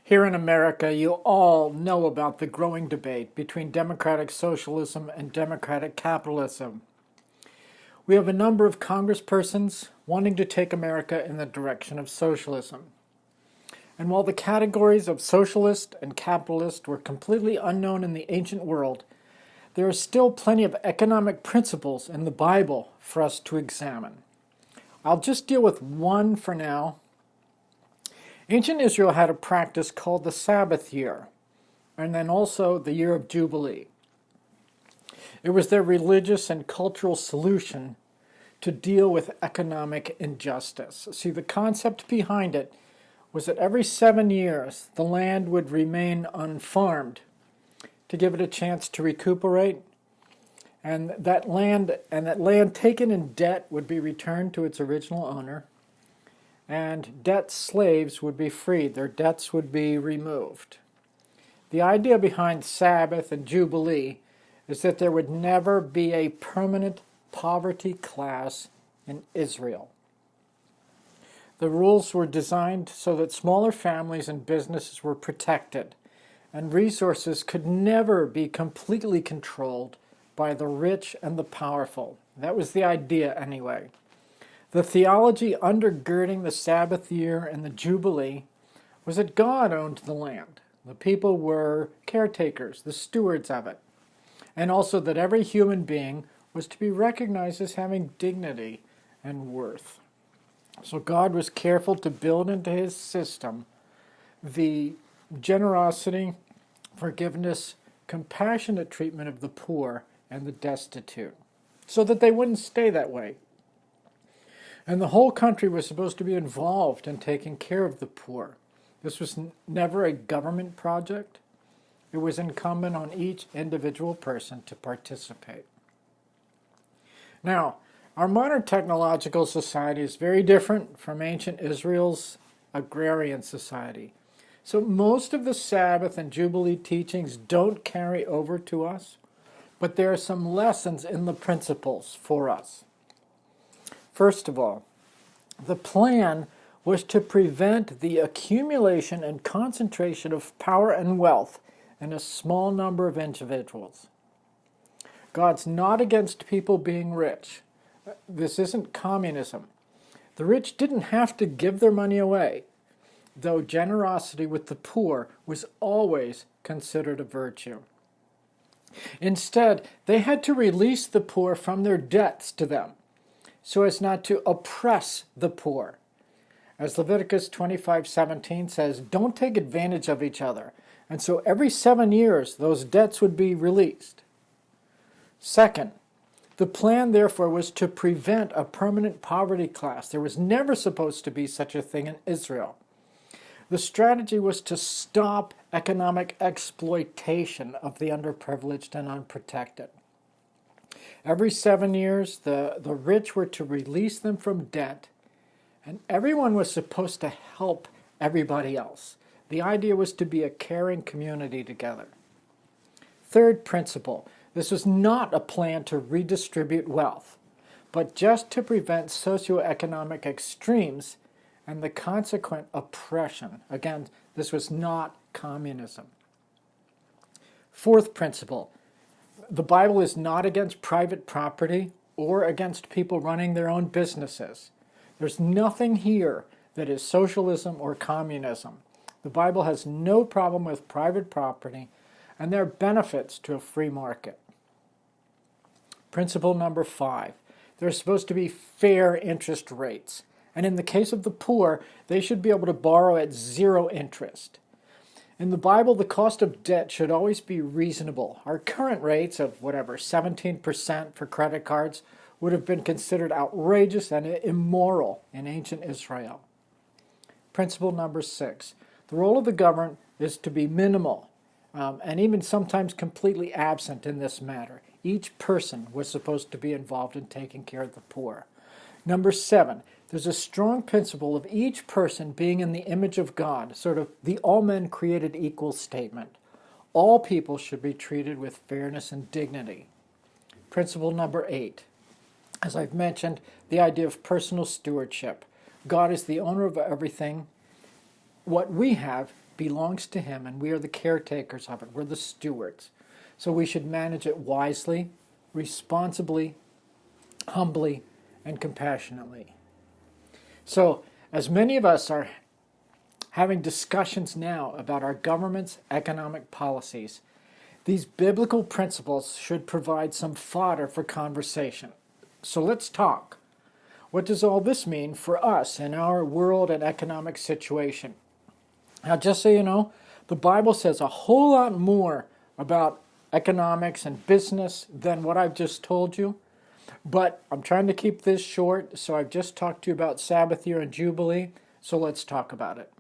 Here in America, you all know about the growing debate between democratic socialism and democratic capitalism. We have a number of congresspersons wanting to take America in the direction of socialism. And while the categories of socialist and capitalist were completely unknown in the ancient world, there are still plenty of economic principles in the Bible for us to examine. I'll just deal with one for now. Ancient Israel had a practice called the Sabbath year, and then also the year of Jubilee. It was their religious and cultural solution to deal with economic injustice. See, the concept behind it was that every 7 years the land would remain unfarmed to give it a chance to recuperate, and that land taken in debt would be returned to its original owner, and debt slaves would be freed. Their debts would be removed. The idea behind Sabbath and Jubilee is that there would never be a permanent poverty class in Israel. The rules were designed so that smaller families and businesses were protected, and resources could never be completely controlled by the rich and the powerful. That was the idea anyway. The theology undergirding the Sabbath year and the Jubilee was that God owned the land. The people were caretakers, the stewards of it, and also that every human being was to be recognized as having dignity and worth. So God was careful to build into his system the generosity, forgiveness, compassionate treatment of the poor and the destitute, so that they wouldn't stay that way. And the whole country was supposed to be involved in taking care of the poor. This was never a government project. It was incumbent on each individual person to participate. Now, our modern technological society is very different from ancient Israel's agrarian society. So most of the Sabbath and Jubilee teachings don't carry over to us, but there are some lessons in the principles for us. First of all, the plan was to prevent the accumulation and concentration of power and wealth in a small number of individuals. God's not against people being rich. This isn't communism. The rich didn't have to give their money away, though generosity with the poor was always considered a virtue. Instead, they had to release the poor from their debts to them, so as not to oppress the poor. As Leviticus 25:17 says, don't take advantage of each other. And so every 7 years, those debts would be released. Second, the plan, therefore, was to prevent a permanent poverty class. There was never supposed to be such a thing in Israel. The strategy was to stop economic exploitation of the underprivileged and unprotected. Every 7 years, the rich were to release them from debt, and everyone was supposed to help everybody else. The idea was to be a caring community together. Third principle, this was not a plan to redistribute wealth, but just to prevent socioeconomic extremes and the consequent oppression. Again, this was not communism. Fourth principle, the Bible is not against private property or against people running their own businesses. There's nothing here that is socialism or communism. The Bible has no problem with private property, and there are benefits to a free market. Principle number 5, there's supposed to be fair interest rates. And in the case of the poor, they should be able to borrow at 0 interest. In the Bible, the cost of debt should always be reasonable. Our current rates of 17% for credit cards would have been considered outrageous and immoral in ancient Israel. Principle number 6, the role of the government is to be minimal and even sometimes completely absent in this matter. Each person was supposed to be involved in taking care of the poor. Number 7, there's a strong principle of each person being in the image of God, sort of the all men created equal statement. All people should be treated with fairness and dignity. Principle number 8, as I've mentioned, the idea of personal stewardship. God is the owner of everything. What we have belongs to him, and we are the caretakers of it. We're the stewards. So we should manage it wisely, responsibly, humbly, and compassionately. So, as many of us are having discussions now about our government's economic policies, these biblical principles should provide some fodder for conversation. So let's talk. What does all this mean for us in our world and economic situation? Now, just so you know, the Bible says a whole lot more about economics and business than what I've just told you. But I'm trying to keep this short, so I've just talked to you about Sabbath year and Jubilee, so let's talk about it.